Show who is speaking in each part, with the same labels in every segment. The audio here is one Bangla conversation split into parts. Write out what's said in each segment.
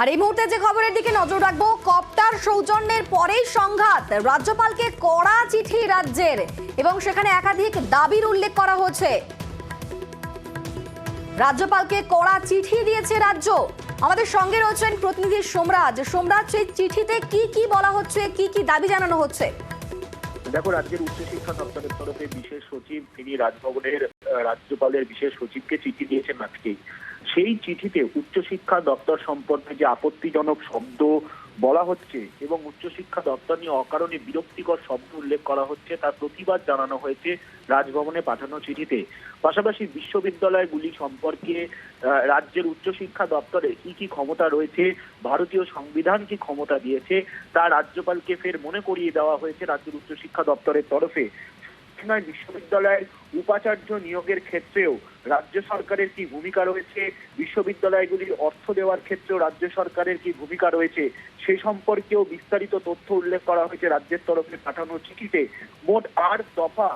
Speaker 1: আর এই মুহূর্তে যে খবরের দিকে নজর রাখবো, কপ্টার সৌজন্যের পরেই সংঘাত। রাজ্যপালকে কড়া চিঠি রাজ্যের এবং সেখানে একাধিক দাবির উল্লেখ করা হয়েছে। রাজ্যপালকে কড়া চিঠি দিয়েছে রাজ্য। আমাদের সঙ্গে রয়েছেন প্রতিনিধি সোমরাজ। সোমরাজ, সেই চিঠিতে কি কি বলা হচ্ছে, কি কি দাবি জানানো হচ্ছে?
Speaker 2: দেখো, রাজ্যের উচ্চশিক্ষা দপ্তরের তরফে বিশেষ সচিব তিনি রাজভবনের রাজ্যপালের বিশেষ সচিবকে চিঠি দিয়েছেন আজকেই। সেই চিঠিতে উচ্চশিক্ষা দপ্তর সম্পর্কে যে আপত্তিজনক শব্দ বলা হচ্ছে এবং উচ্চশিক্ষা দপ্তর নিয়ে অকারণে বিরক্তিকর শব্দ উল্লেখ করা হচ্ছে তার প্রতিবাদ জানানো হয়েছে রাজভবনে পাঠানো চিঠিতে। পাশাপাশি বিশ্ববিদ্যালয়গুলি সম্পর্কে রাজ্যের উচ্চশিক্ষা দপ্তরে কি কি ক্ষমতা রয়েছে, ভারতীয় সংবিধান কি ক্ষমতা দিয়েছে, তা রাজ্যপালকে ফের মনে করিয়ে দেওয়া হয়েছে রাজ্যের উচ্চশিক্ষা দপ্তরের তরফে। বিশ্ববিদ্যালয়ের উপাচার্য নিয়োগের ক্ষেত্রেও রাজ্য সরকারের কি ভূমিকা রয়েছে, বিশ্ববিদ্যালয়গুলির অর্থ দেওয়ার ক্ষেত্রেও রাজ্য সরকারের কি ভূমিকা রয়েছে, সে সম্পর্কেও বিস্তারিত তথ্য উল্লেখ করা হয়েছে রাজ্যের তরফে পাঠানো চিঠিতে। মোট 8 দফা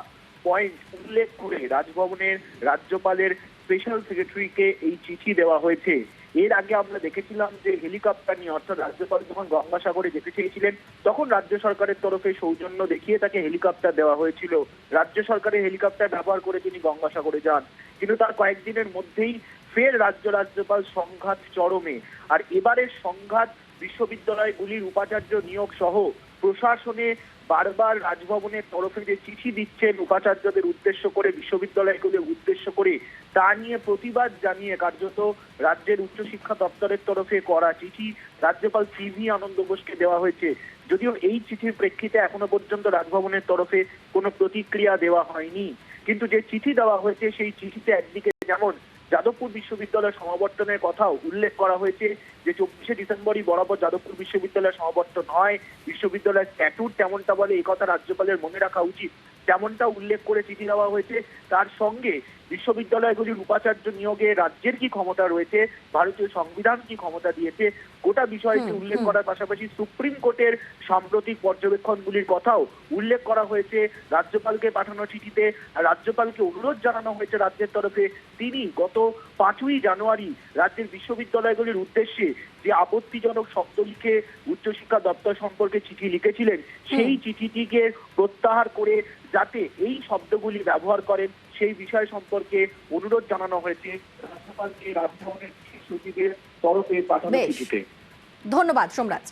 Speaker 2: পয়েন্ট উল্লেখ করে রাজভবনের রাজ্যপালের স্পেশাল সেক্রেটারিকে এই চিঠি দেওয়া হয়েছে। এর আগে আমরা দেখেছিলাম যে হেলিকপ্টার নিয়ে, অর্থাৎ রাজ্যপাল যখন গঙ্গাসাগরে যেতে চেয়েছিলেন তখন রাজ্য সরকারের তরফে সৌজন্য দেখিয়ে তাকে হেলিকপ্টার দেওয়া হয়েছিল। রাজ্য সরকারের হেলিকপ্টার ব্যবহার করে তিনি গঙ্গাসাগরে যান, কিন্তু তার কয়েকদিনের মধ্যেই ফের রাজ্যপাল সংঘাত চরমে। আর এবারের সংঘাত বিশ্ববিদ্যালয়গুলির উপাচার্য নিয়োগ সহ প্রশাসনে বারবার রাজভবনের তরফে যে চিঠি দিচ্ছেন উপাচার্যদের উদ্দেশ্য করে, বিশ্ববিদ্যালয়গুলির উদ্দেশ্য করে, তা নিয়ে প্রতিবাদ জানিয়ে কার্যত রাজ্যের উচ্চশিক্ষা দপ্তরের তরফে করা চিঠি রাজ্যপাল সিভি আনন্দ বোসকে দেওয়া হয়েছে। যদিও এই চিঠির প্রেক্ষিতে এখনো পর্যন্ত রাজভবনের তরফে কোনো প্রতিক্রিয়া দেওয়া হয়নি, কিন্তু যে চিঠি দেওয়া হয়েছে সেই চিঠিতে একদিকে যেমন যাদবপুর বিশ্ববিদ্যালয়ের সমাবর্তনের কথাও উল্লেখ করা হয়েছে যে 24শে ডিসেম্বরই বরাবর যাদবপুর বিশ্ববিদ্যালয়ের সমাবর্তন হয়, বিশ্ববিদ্যালয়ের স্ট্যাটুট তেমনটা বলে, এই কথা রাজ্যপালের মনে রাখা উচিত, তেমনটা উল্লেখ করে চিঠি দেওয়া হয়েছে। তার সঙ্গে বিশ্ববিদ্যালয়গুলির উপাচার্য নিয়োগে রাজ্যের কি ক্ষমতা রয়েছে, ভারতীয় সংবিধান কি ক্ষমতা দিয়েছে, গোটা বিষয়টি উল্লেখ করার পাশাপাশি সুপ্রিম কোর্টের সাম্প্রতিক পর্যবেক্ষণগুলির কথাও উল্লেখ করা হয়েছে রাজ্যপালকে পাঠানো চিঠিতে। রাজ্যপালকে অনুরোধ জানানো হয়েছে রাজ্যের তরফে তিনি গত 5ই জানুয়ারি রাজ্যের বিশ্ববিদ্যালয়গুলির উদ্দেশ্যে যে আপত্তিজনক শব্দ লিখে উচ্চশিক্ষা দপ্তর সম্পর্কে চিঠি লিখেছিলেন সেই চিঠিটিকে প্রত্যাহার করে যাতে এই শব্দগুলি ব্যবহার করেন সেই বিষয় সম্পর্কে অনুরোধ জানানো হয়েছে রাজ্যপালকে রাজভবনের সচিবের তরফে পাঠানো চিঠিতে।
Speaker 1: ধন্যবাদ সোমরাজ।